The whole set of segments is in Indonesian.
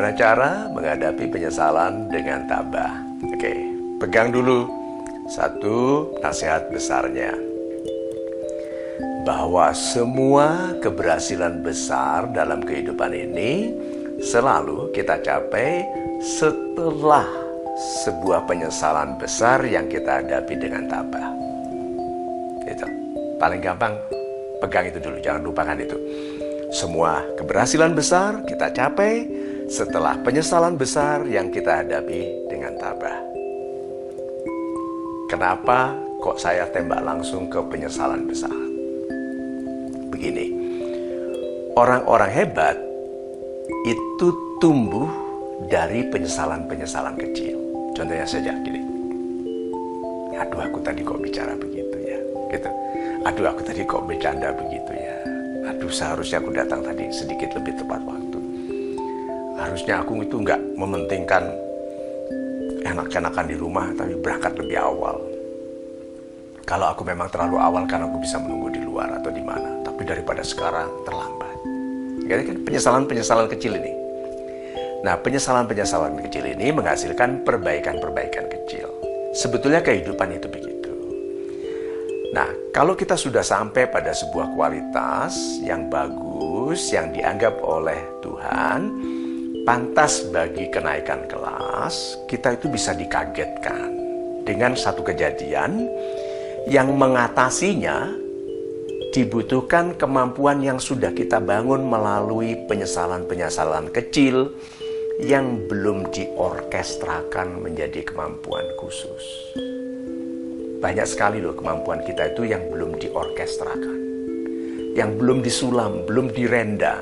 Bagaimana cara menghadapi penyesalan dengan tabah? Oke, pegang dulu satu nasihat besarnya. Bahwa semua keberhasilan besar dalam kehidupan ini selalu kita capai setelah sebuah penyesalan besar yang kita hadapi dengan tabah. Itu paling gampang, pegang itu dulu, jangan lupakan itu. Semua keberhasilan besar kita capai setelah penyesalan besar yang kita hadapi dengan tabah. Kenapa kok saya tembak langsung ke penyesalan besar? Begini, orang-orang hebat itu tumbuh dari penyesalan-penyesalan kecil. Contohnya saja gini. Aduh, aku tadi kok bicara begitu ya, gitu. Aduh, aku tadi kok bercanda begitu ya. Aduh, seharusnya aku datang tadi sedikit lebih tepat waktu. Harusnya aku itu nggak mementingkan enak-enakan di rumah, tapi berangkat lebih awal. Kalau aku memang terlalu awal kan aku bisa menunggu di luar atau di mana. Tapi daripada sekarang terlambat. Jadi kan penyesalan-penyesalan kecil ini. Nah, penyesalan-penyesalan kecil ini menghasilkan perbaikan-perbaikan kecil. Sebetulnya kehidupan itu begitu. Nah, kalau kita sudah sampai pada sebuah kualitas yang bagus, yang dianggap oleh Tuhan, pantas bagi kenaikan kelas, kita itu bisa dikagetkan dengan satu kejadian yang mengatasinya dibutuhkan kemampuan yang sudah kita bangun melalui penyesalan-penyesalan kecil yang belum diorkestrakan menjadi kemampuan khusus. Banyak sekali loh kemampuan kita itu yang belum diorkestrakan, yang belum disulam, belum direnda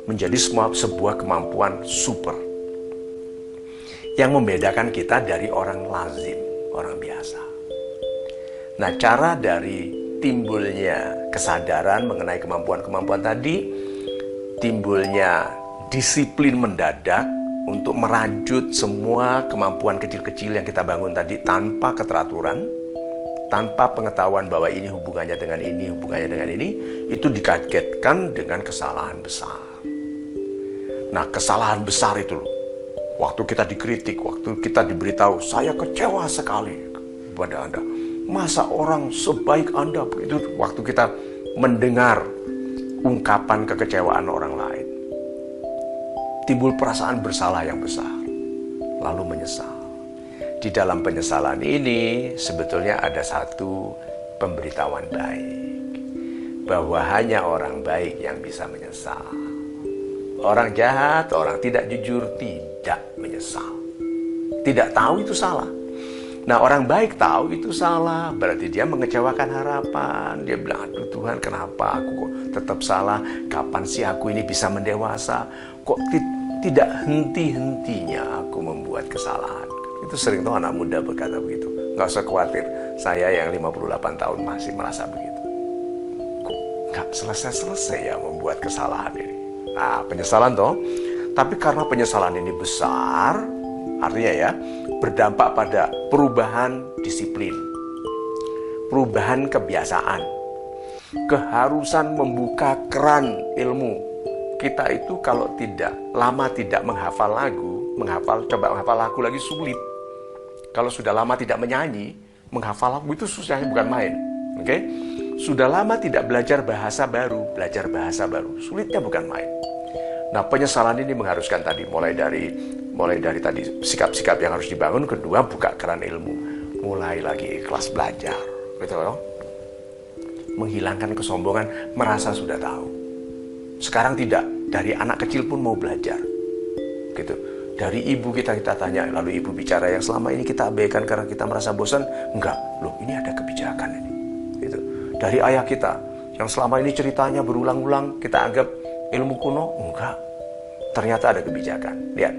menjadi sebuah kemampuan super. Yang membedakan kita dari orang lazim, orang biasa. Nah, cara dari timbulnya kesadaran mengenai kemampuan-kemampuan tadi, timbulnya disiplin mendadak untuk merajut semua kemampuan kecil-kecil yang kita bangun tadi tanpa keteraturan, tanpa pengetahuan bahwa ini hubungannya dengan ini, hubungannya dengan ini, itu dikagetkan dengan kesalahan besar. Nah, kesalahan besar itu loh, waktu kita dikritik, waktu kita diberitahu, saya kecewa sekali kepada Anda. Masa orang sebaik Anda begitu? Waktu kita mendengar ungkapan kekecewaan orang lain, timbul perasaan bersalah yang besar, lalu menyesal. Di dalam penyesalan ini sebetulnya ada satu pemberitahuan baik, bahwa hanya orang baik yang bisa menyesal. Orang jahat, orang tidak jujur tidak menyesal, tidak tahu itu salah. Nah, orang baik tahu itu salah, berarti dia mengecewakan harapan. Dia bilang, aduh Tuhan, kenapa aku kok tetap salah? Kapan sih aku ini bisa mendewasa? Kok tidak henti-hentinya aku membuat kesalahan? Itu sering tuh anak muda berkata begitu. Nggak usah khawatir, saya yang 58 tahun masih merasa begitu. Kok nggak selesai-selesai ya membuat kesalahan ini? Nah, penyesalan toh. Tapi karena penyesalan ini besar, artinya ya, berdampak pada perubahan disiplin, perubahan kebiasaan, keharusan membuka keran ilmu. Kita itu kalau lama tidak menghafal lagu, coba menghafal lagu lagi sulit. Kalau sudah lama tidak menyanyi, menghafal lagu itu susahnya bukan main. Oke? Sudah lama tidak belajar bahasa baru, sulitnya bukan main. Nah, penyesalan ini mengharuskan tadi mulai dari tadi sikap-sikap yang harus dibangun, kedua buka keran ilmu, mulai lagi ikhlas belajar, gitu loh. Menghilangkan kesombongan, merasa sudah tahu. Sekarang tidak, dari anak kecil pun mau belajar, gitu. Dari ibu kita tanya, lalu ibu bicara yang selama ini kita abaikan karena kita merasa bosan, enggak, loh ini ada kebijakan ini, gitu. Dari ayah kita yang selama ini ceritanya berulang-ulang kita anggap ilmu kuno, enggak, ternyata ada kebijakan. Lihat,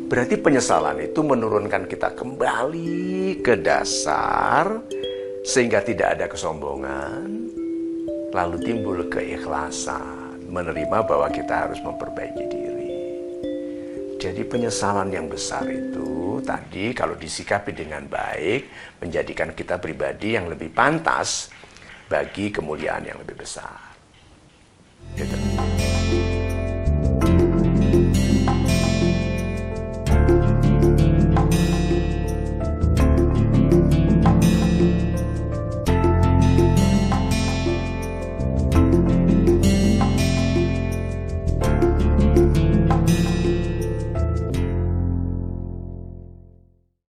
berarti penyesalan itu menurunkan kita kembali ke dasar sehingga tidak ada kesombongan, lalu timbul keikhlasan, menerima bahwa kita harus memperbaiki diri. Jadi penyesalan yang besar itu tadi kalau disikapi dengan baik menjadikan kita pribadi yang lebih pantas bagi kemuliaan yang lebih besar.